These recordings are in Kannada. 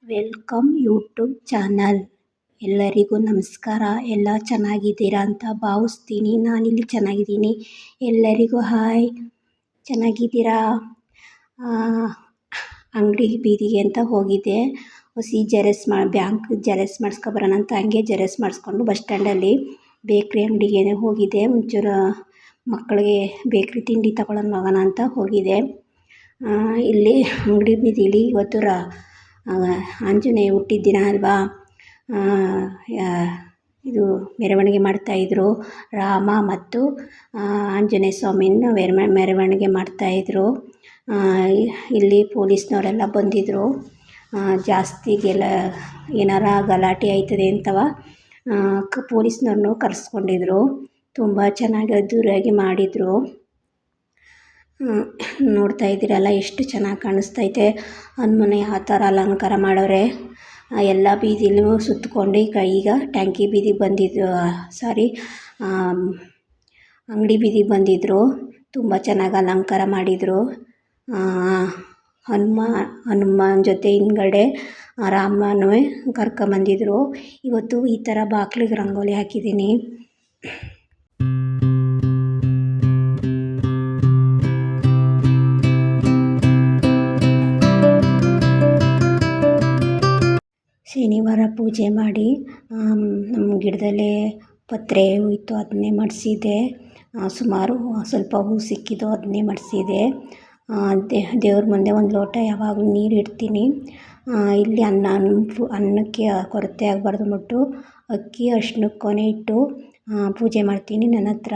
Welcome YouTube channel. ಎಲ್ಲರಿಗೂ ನಮಸ್ಕಾರ. ಎಲ್ಲ ಚೆನ್ನಾಗಿದ್ದೀರಾ ಅಂತ ಭಾವಿಸ್ತೀನಿ. ನಾನಿಲ್ಲಿ ಚೆನ್ನಾಗಿದ್ದೀನಿ. ಎಲ್ಲರಿಗೂ ಹಾಯ್. ಚೆನ್ನಾಗಿದ್ದೀರಾ? ಅಂಗಡಿ ಬೀದಿಗೆ ಅಂತ ಹೋಗಿದ್ದೆ. ಬ್ಯಾಂಕ್ ಜೆರಾಕ್ಸ್ ಮಾಡಿಸ್ಕೊಬರೋಣ ಅಂತ ಹಂಗೆ ಜೆರಾಕ್ಸ್ ಮಾಡಿಸ್ಕೊಂಡು ಬಸ್ ಸ್ಟ್ಯಾಂಡಲ್ಲಿ ಬೇಕ್ರಿ ಅಂಗಡಿಗೆ ಹೋಗಿದ್ದೆ. ಒಂಚೂರು ಮಕ್ಕಳಿಗೆ ಬೇಕ್ರಿ ತಿಂಡಿ ತಗೊಳ್ಳೋಣ ಹೋಗೋಣ ಅಂತ ಹೋಗಿದ್ದೆ. ಇಲ್ಲಿ ಅಂಗಡಿ ಬೀದಿಲಿ ಇವತ್ತು ಆಂಜನೇಯ ಹುಟ್ಟಿದ ದಿನ ಅಲ್ವಾ. ಇದು ಮೆರವಣಿಗೆ ಮಾಡ್ತಾಯಿದ್ರು. ರಾಮ ಮತ್ತು ಆಂಜನೇಯ ಸ್ವಾಮಿನ ಮೆರವಣಿಗೆ ಮಾಡ್ತಾಯಿದ್ರು. ಇಲ್ಲಿ ಪೊಲೀಸ್ನವರೆಲ್ಲ ಬಂದಿದ್ದರು. ಜಾಸ್ತಿಗೆಲ್ಲ ಏನಾರ ಗಲಾಟೆ ಆಯ್ತದೆ ಅಂತವ ಪೊಲೀಸ್ನವ್ರನ್ನೂ ಕರೆಸ್ಕೊಂಡಿದ್ರು. ತುಂಬ ಚೆನ್ನಾಗಿ ಅದ್ದೂರಿಯಾಗಿ ಮಾಡಿದರು. ನೋಡ್ತಾ ಇದ್ದೀರಲ್ಲ ಎಷ್ಟು ಚೆನ್ನಾಗಿ ಕಾಣಿಸ್ತೈತೆ. ಹನುಮನೆ ಆ ಥರ ಅಲಂಕಾರ ಮಾಡವ್ರೆ. ಎಲ್ಲ ಬೀದಿಲೂ ಸುತ್ತಕೊಂಡು ಈಗ ಟ್ಯಾಂಕಿ ಬೀದಿಗೆ ಬಂದಿದ್ದು ಅಂಗಡಿ ಬೀದಿಗೆ ಬಂದಿದ್ದರು. ತುಂಬ ಚೆನ್ನಾಗಿ ಅಲಂಕಾರ ಮಾಡಿದರು. ಹನುಮಾನ್ ಜೊತೆ ಹಿಂದ್ಗಡೆ ರಾಮನೂ ಕರ್ಕೊಂಬಂದಿದ್ರು. ಇವತ್ತು ಈ ಥರ ಬಾಗಿಲಿಗೆ ರಂಗೋಲಿ ಹಾಕಿದ್ದೀನಿ. ಶನಿವಾರ ಪೂಜೆ ಮಾಡಿ ನಮ್ಮ ಗಿಡದಲ್ಲೇ ಪತ್ರೆ ಹೋಯ್ತು, ಅದನ್ನೇ ಮಾಡಿಸಿದೆ. ಸುಮಾರು ಸ್ವಲ್ಪ ಹೂ ಸಿಕ್ಕಿದ್ದು ಅದನ್ನೇ ಮಾಡಿಸಿದೆ. ದೇವ್ರ ಮುಂದೆ ಒಂದು ಲೋಟ ಯಾವಾಗಲೂ ನೀರು ಇಡ್ತೀನಿ. ಇಲ್ಲಿ ಅನ್ನಕ್ಕೆ ಕೊರತೆ ಆಗಬಾರ್ದು ಅಂದ್ಬಿಟ್ಟು ಅಕ್ಕಿ ಅರ್ಶಿನಕ್ಕೆ ಕೊನೆ ಇಟ್ಟು ಪೂಜೆ ಮಾಡ್ತೀನಿ. ನನ್ನ ಹತ್ರ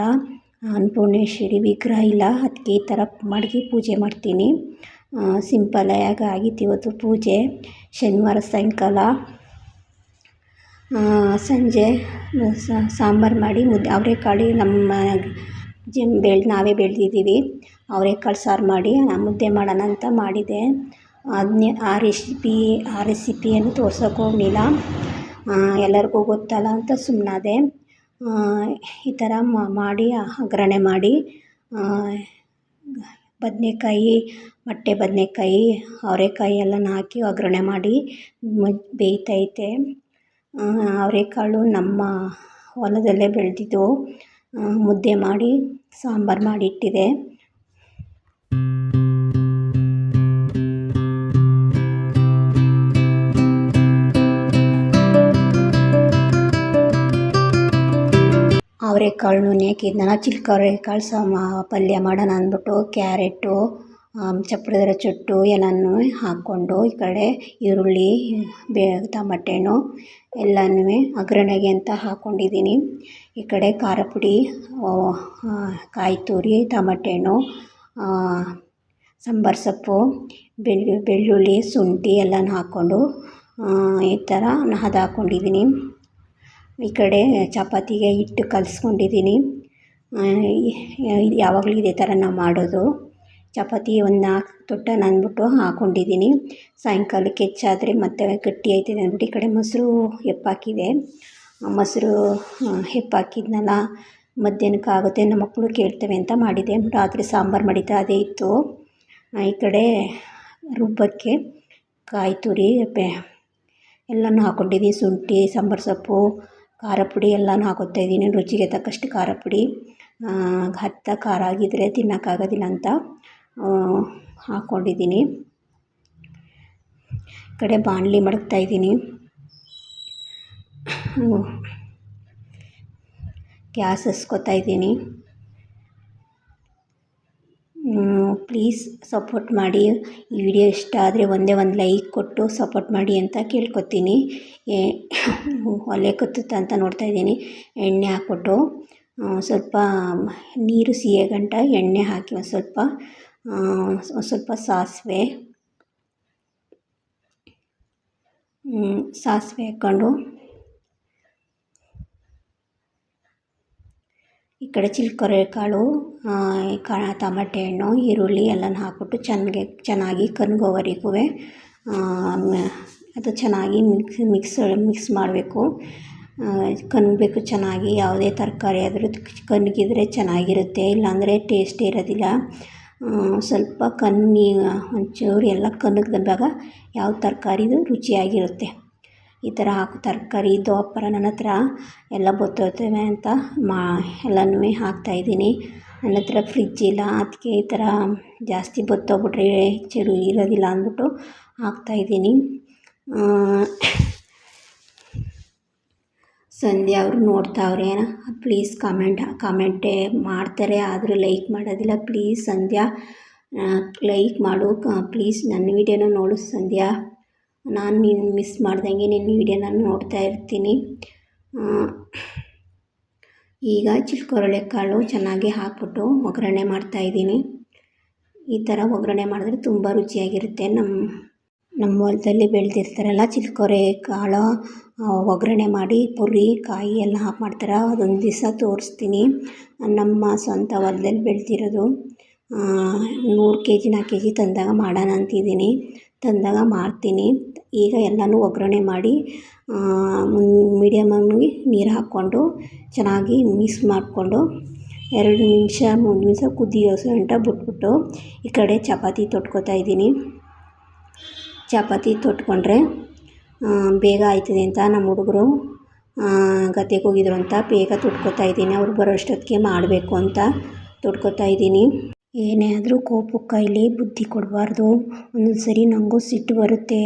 ಅನ್ನಪೂರ್ಣೇಶ್ವರಿ ವಿಗ್ರಹ ಇಲ್ಲ, ಅದಕ್ಕೆ ಈ ಥರ ಮಡಗಿ ಪೂಜೆ ಮಾಡ್ತೀನಿ. ಸಿಂಪಲ್ಲಾಗಿ ಆಗಿತ್ತು ಇವತ್ತು ಪೂಜೆ. ಶನಿವಾರ ಸಾಯಂಕಾಲ ಸಂಜೆ ಸಾಂಬಾರು ಮಾಡಿ ಅವರೆಕಾಳು ನಮ್ಮ ನಾವೇ ಬೆಳೆದಿದ್ದೀವಿ. ಅವರೆಕಾಳು ಸಾರು ಮಾಡಿ ಮುದ್ದೆ ಮಾಡೋಣ ಅಂತ ಮಾಡಿದೆ. ಆ ರೆಸಿಪಿಯನ್ನು ತೋರ್ಸೋಕೆ ಹೋಗಲಿಲ್ಲ, ಎಲ್ಲರಿಗೂ ಗೊತ್ತಲ್ಲ ಅಂತ ಸುಮ್ಮನಾದೆ. ಈ ಥರ ಮಾಡಿ ಒಗ್ಗರಣೆ ಮಾಡಿ ಮೊಟ್ಟೆ ಬದನೆಕಾಯಿ ಅವರೆಕಾಯಿ ಎಲ್ಲನೂ ಹಾಕಿ ಒಗ್ಗರಣೆ ಮಾಡಿ ಬೇಯ್ತೈತೆ. ಅವರೆಕಾಳು ನಮ್ಮ ಹೊಲದಲ್ಲೇ ಬೆಳೆದಿದ್ದು. ಮುದ್ದೆ ಮಾಡಿ ಸಾಂಬಾರು ಮಾಡಿ ಇಟ್ಟಿದೆ. ಅವರೆಕಾಳು ನುಣ್ಣಗೆ ಹಾಕಿದ್ನಲ್ಲ, ಚಿಲ್ಕ ಅವರೆಕಾಳು ಪಲ್ಯ ಮಾಡೋಣ ಅಂದ್ಬಿಟ್ಟು ಕ್ಯಾರೆಟು ಚಪ್ಪರದರ ಚೊಟ್ಟು ಎಲ್ಲನೂ ಹಾಕ್ಕೊಂಡು ಈ ಕಡೆ ಈರುಳ್ಳಿ ಟಮಟೆನೂ ಎಲ್ಲನೂ ಒಗ್ಗರಣೆಗೆ ಅಂತ ಹಾಕ್ಕೊಂಡಿದ್ದೀನಿ. ಈ ಕಡೆ ಖಾರ ಪುಡಿ, ಕಾಯಿ ತುರಿ, ಟಮಟೆನೂ, ಸಾಂಬಾರು ಸೊಪ್ಪು, ಬೆಳ್ಳುಳ್ಳಿ, ಶುಂಠಿ ಎಲ್ಲನೂ ಹಾಕ್ಕೊಂಡು ಈ ಥರ ಹಾಕ್ಕೊಂಡಿದ್ದೀನಿ. ಈ ಕಡೆ ಚಪಾತಿಗೆ ಹಿಟ್ಟು ಕಲಿಸ್ಕೊಂಡಿದ್ದೀನಿ. ಯಾವಾಗಲೂ ಇದೇ ಥರ ನಾವು ಮಾಡೋದು. ಚಪಾತಿ ಒಂದು 4 ತೊಟ್ಟನ ಅಂದ್ಬಿಟ್ಟು ಹಾಕ್ಕೊಂಡಿದ್ದೀನಿ. ಸಾಯಂಕಾಲಕ್ಕೆ ಹೆಚ್ಚಾದರೆ ಮತ್ತೆ ಗಟ್ಟಿ ಆಯ್ತದೆ ಅಂದ್ಬಿಟ್ಟು ಈ ಕಡೆ ಮೊಸರು ಹೆಪ್ಪಾಕಿದೆ. ಮೊಸರು ಹೆಪ್ಪಾಕಿದ್ನಲ್ಲ, ಮಧ್ಯಾಹ್ನಕ್ಕೆ ಆಗುತ್ತೆ, ನಮ್ಮ ಮಕ್ಕಳು ಕೇಳ್ತವೆ ಅಂತ ಮಾಡಿದೆ. ರಾತ್ರಿ ಸಾಂಬಾರು ಮಾಡಿದ್ದೆ ಅದೇ ಇತ್ತು. ಈ ಕಡೆ ರುಬ್ಬಕ್ಕೆ ಕಾಯಿ ತುರಿ ಎಲ್ಲನೂ ಹಾಕ್ಕೊಂಡಿದ್ದೀನಿ. ಶುಂಠಿ, ಸಾಂಬಾರು ಸೊಪ್ಪು, ಖಾರ ಪುಡಿ ಎಲ್ಲನೂ ಹಾಕ್ಕೊತಾಯಿದ್ದೀನಿ. ರುಚಿಗೆ ತಕ್ಕಷ್ಟು ಖಾರ ಪುಡಿ. ಖಾರ ಆಗಿದ್ದರೆ ತಿನ್ನೋಕ್ಕಾಗೋದಿಲ್ಲ ಅಂತ ಹಾಕ್ಕೊಂಡಿದ್ದೀನಿ. ಈ ಕಡೆ ಬಾಣಲಿ ಮಡಗ್ತಾಯಿದ್ದೀನಿ. ಗ್ಯಾಸ್ ಹಚ್ಕೊತಾಯಿದ್ದೀನಿ. ಪ್ಲೀಸ್ ಸಪೋರ್ಟ್ ಮಾಡಿ. ಈ ವಿಡಿಯೋ ಇಷ್ಟ ಆದರೆ ಒಂದೇ ಒಂದು ಲೈಕ್ ಕೊಟ್ಟು ಸಪೋರ್ಟ್ ಮಾಡಿ ಅಂತ ಕೇಳ್ಕೊತೀನಿ. ಒಲೆ ಕತ್ತುತ್ತಾ ಅಂತ ನೋಡ್ತಾಯಿದ್ದೀನಿ. ಎಣ್ಣೆ ಹಾಕ್ಬಿಟ್ಟು ಸ್ವಲ್ಪ ನೀರು ಸಿಹಿ ಗಂಟ ಎಣ್ಣೆ ಹಾಕಿ ಒಂದು ಸ್ವಲ್ಪ ಸಾಸಿವೆ ಹಾಕ್ಕೊಂಡು ಈ ಕಡೆ ಚಿಲ್ಕರೆಕಾಳು, ಟಮಟೆ ಹಣ್ಣು, ಈರುಳ್ಳಿ ಎಲ್ಲನೂ ಹಾಕ್ಬಿಟ್ಟು ಚೆನ್ನಾಗಿ ಕನ್ಗೋವರೆಗೂ ಅದು ಚೆನ್ನಾಗಿ ಮಿಕ್ಸ್ ಮಾಡಬೇಕು. ಕನ್ಬೇಕು ಚೆನ್ನಾಗಿ. ಯಾವುದೇ ತರಕಾರಿ ಆದರೂ ಕನ್ಗಿದ್ರೆ ಚೆನ್ನಾಗಿರುತ್ತೆ, ಇಲ್ಲಾಂದರೆ ಟೇಸ್ಟೇ ಇರೋದಿಲ್ಲ. ಸ್ವಲ್ಪ ಒಂಚೂರು ಎಲ್ಲ ಕನ್ನಗದಾಗ ಯಾವ ತರಕಾರಿದು ರುಚಿಯಾಗಿರುತ್ತೆ. ಈ ಥರ ತರಕಾರಿ ದೋಪರ ನನ್ನ ಹತ್ರ ಎಲ್ಲ ಬತ್ತೋಗ್ತವೆ ಅಂತ ಎಲ್ಲನೂ ಹಾಕ್ತಾಯಿದ್ದೀನಿ. ನನ್ನ ಹತ್ರ ಫ್ರಿಜ್ ಇಲ್ಲ, ಅದಕ್ಕೆ ಈ ಥರ ಜಾಸ್ತಿ ಬತ್ತೋಗ್ಬಿಟ್ರೆ ಚೆರು ಇರೋದಿಲ್ಲ ಅಂದ್ಬಿಟ್ಟು ಹಾಕ್ತಾಯಿದ್ದೀನಿ. ಸಂಧ್ಯಾ ಅವರು ನೋಡ್ತಾವ್ರೆ, ಪ್ಲೀಸ್ ಕಾಮೆಂಟೇ ಮಾಡ್ತಾರೆ, ಆದರೂ ಲೈಕ್ ಮಾಡೋದಿಲ್ಲ. ಪ್ಲೀಸ್ ಸಂಧ್ಯಾ ಲೈಕ್ ಮಾಡು ಪ್ಲೀಸ್. ನನ್ನ ವೀಡಿಯೋನ ನೋಡು ಸಂಧ್ಯಾ, ನಾನು ನೀನು ಮಿಸ್ ಮಾಡ್ದಂಗೆ ನಿನ್ನ ವೀಡಿಯೋನ ನೋಡ್ತಾ ಇರ್ತೀನಿ. ಈಗ ಚಿಲ್ಕೊರಳೆ ಕಾಳು ಚೆನ್ನಾಗಿ ಹಾಕ್ಬಿಟ್ಟು ಒಗ್ಗರಣೆ ಮಾಡ್ತಾಯಿದ್ದೀನಿ. ಈ ಥರ ಒಗ್ಗರಣೆ ಮಾಡಿದ್ರೆ ತುಂಬ ರುಚಿಯಾಗಿರುತ್ತೆ. ನಮ್ಮ ಹೊಲದಲ್ಲಿ ಬೆಳೆದಿರ್ತಾರಲ್ಲ ಚಿಲ್ಕೊರೆ ಕಾಳು ಒಗ್ಗರಣೆ ಮಾಡಿ ಪುರಿ ಕಾಯಿ ಎಲ್ಲ ಹಾಕಿ ಮಾಡ್ತಾರೆ. ಅದೊಂದು ದಿವಸ ತೋರಿಸ್ತೀನಿ. ನಮ್ಮ ಸ್ವಂತ ಹೊಲದಲ್ಲಿ ಬೆಳೆದಿರೋದು 3 kg 4 kg ತಂದಾಗ ಮಾಡೋಣ ಅಂತಿದ್ದೀನಿ. ತಂದಾಗ ಮಾಡ್ತೀನಿ. ಈಗ ಎಲ್ಲನೂ ಒಗ್ಗರಣೆ ಮಾಡಿ ಮೀಡಿಯಮ್ಮಾಗಿ ನೀರು ಹಾಕ್ಕೊಂಡು ಚೆನ್ನಾಗಿ ಮಿಕ್ಸ್ ಮಾಡಿಕೊಂಡು 2 ನಿಮಿಷ 3 ನಿಮಿಷ ಕುದಿಯೋಸೋ ಗಂಟ ಬಿಟ್ಬಿಟ್ಟು ಈ ಕಡೆ ಚಪಾತಿ ತೊಟ್ಕೊತಾ ಇದ್ದೀನಿ. ಚಪಾತಿ ತೊಟ್ಕೊಂಡ್ರೆ ಬೇಗ ಆಯ್ತದೆ ಅಂತ ನಮ್ಮ ಹುಡುಗರು ಗದ್ದೆಗೆ ಹೋಗಿದ್ರು ಅಂತ ಬೇಗ ತೊಟ್ಕೊತಾ ಇದ್ದೀನಿ. ಅವ್ರು ಬರೋ ಅಷ್ಟೊತ್ತಿಗೆ ಮಾಡಬೇಕು ಅಂತ ತೊಟ್ಕೊತಾ ಇದ್ದೀನಿ. ಏನೇ ಆದರೂ ಕೋಪಕ್ಕೆ ಇಲ್ಲಿ ಬುದ್ಧಿ ಕೊಡಬಾರ್ದು. ಒಂದೊಂದು ಸರಿ ನನಗೂ ಸಿಟ್ಟು ಬರುತ್ತೆ.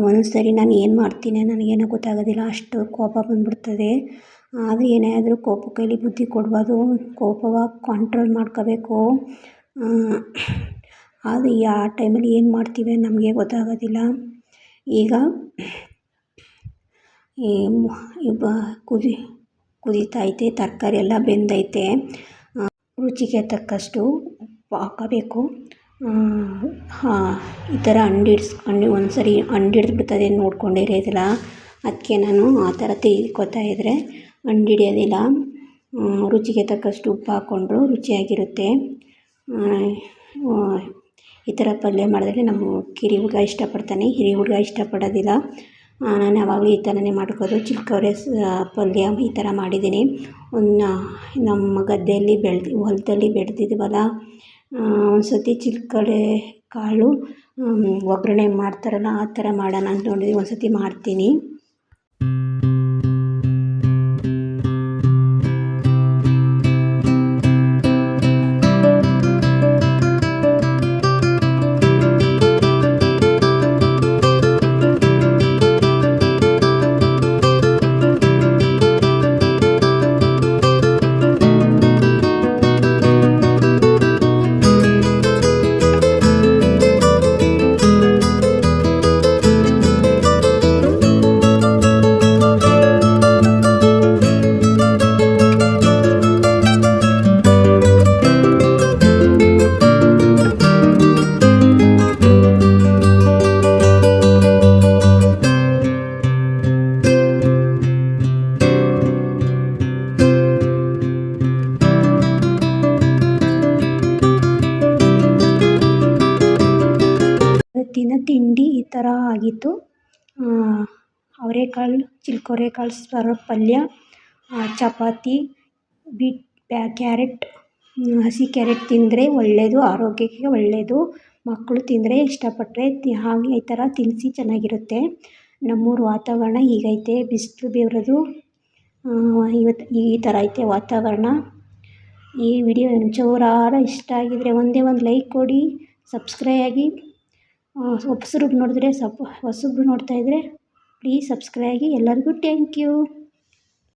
ಒಂದೊಂದು ಸರಿ ನಾನು ಏನು ಮಾಡ್ತೀನಿ ನನಗೇನೋ ಗೊತ್ತಾಗೋದಿಲ್ಲ, ಅಷ್ಟು ಕೋಪ ಬಂದುಬಿಡ್ತದೆ. ಆದರೆ ಏನೇ ಆದರೂ ಕೋಪಕ್ಕೆ ಇಲ್ಲಿ ಬುದ್ಧಿ ಕೊಡಬಾರ್ದು, ಕೋಪವಾಗಿ ಕಂಟ್ರೋಲ್ ಮಾಡ್ಕೋಬೇಕು. ಆದರೆ ಆ ಟೈಮಲ್ಲಿ ಏನು ಮಾಡ್ತೀವಿ ನಮಗೆ ಗೊತ್ತಾಗೋದಿಲ್ಲ. ಈಗ ಕುದೀತೈತೆ, ತರಕಾರಿ ಎಲ್ಲ ಬೆಂದೈತೆ. ರುಚಿಗೆ ತಕ್ಕಷ್ಟು ಉಪ್ಪು ಹಾಕಬೇಕು. ಈ ಥರ ಒಂದು ಸರಿ ಹಿಡಿದ್ಬಿಡ್ತದೆ ನೋಡ್ಕೊಂಡೇ ಇರೋದಿಲ್ಲ. ಅದಕ್ಕೆ ನಾನು ಆ ಥರ ತೆಗೆದುಕೊತಾ ಇದ್ದರೆ ಹಿಡಿಯೋದಿಲ್ಲ. ರುಚಿಗೆ ತಕ್ಕಷ್ಟು ಉಪ್ಪು ಹಾಕ್ಕೊಂಡ್ರು ರುಚಿಯಾಗಿರುತ್ತೆ. ಈ ಥರ ಪಲ್ಯ ಮಾಡಿದ್ರೆ ನಮ್ಮ ಕಿರಿ ಹುಡುಗ ಇಷ್ಟಪಡ್ತಾನೆ, ಹಿರಿ ಹುಡುಗ ಇಷ್ಟಪಡೋದಿಲ್ಲ. ನಾನು ಯಾವಾಗಲೂ ಈ ಥರನೇ ಮಾಡ್ಕೋದು. ಚಿಲ್ಕೊರೆ ಪಲ್ಯ ಈ ಥರ ಮಾಡಿದ್ದೀನಿ. ನಮ್ಮ ಗದ್ದೆಯಲ್ಲಿ ಹೊಲದಲ್ಲಿ ಬೆಳೆದಿದ್ದೀವಲ್ಲ, ಒಂದು ಸರ್ತಿ ಚಿಲ್ಕೊರೆ ಕಾಳು ಒಗ್ಗರಣೆ ಮಾಡ್ತಾರಲ್ಲ ಆ ಥರ ಮಾಡೋಣ ಅಂತ ನೋಡಿದ್ವಿ. ಒಂದು ಸರ್ತಿ ಮಾಡ್ತೀನಿ. ಇವತ್ತಿನ ತಿಂಡಿ ಈ ಥರ ಆಗಿತ್ತು. ಅವರೆಕಾಳು ಚಿಲ್ಕೊರೆಕಾಳು ಪಲ್ಯ, ಚಪಾತಿ, ಕ್ಯಾರೆಟ್, ಹಸಿ ಕ್ಯಾರೆಟ್ ತಿಂದರೆ ಒಳ್ಳೆಯದು, ಆರೋಗ್ಯಕ್ಕೆ ಒಳ್ಳೆಯದು. ಮಕ್ಕಳು ತಿಂದರೆ ಇಷ್ಟಪಟ್ಟರೆ ಹಾಗೆ ಈ ಥರ ತಿನ್ನಿಸಿ, ಚೆನ್ನಾಗಿರುತ್ತೆ. ನಮ್ಮೂರ ವಾತಾವರಣ ಹೀಗೈತೆ, ಬಿಸಿಲು ಬೇರೋದು. ಇವತ್ತು ಈ ಥರ ಐತೆ ವಾತಾವರಣ. ಈ ವಿಡಿಯೋ ಒಂಚೂರಾರ ಇಷ್ಟ ಆಗಿದರೆ ಒಂದೇ ಒಂದು ಲೈಕ್ ಕೊಡಿ, ಸಬ್ಸ್ಕ್ರೈಬ್ ಆಗಿ. ಹೊಸಬ್ರು ನೋಡ್ತಾಯಿದ್ರೆ ಪ್ಲೀಸ್ ಸಬ್ಸ್ಕ್ರೈಬ್ ಆಗಿ. ಎಲ್ಲರಿಗೂ ಥ್ಯಾಂಕ್ ಯು.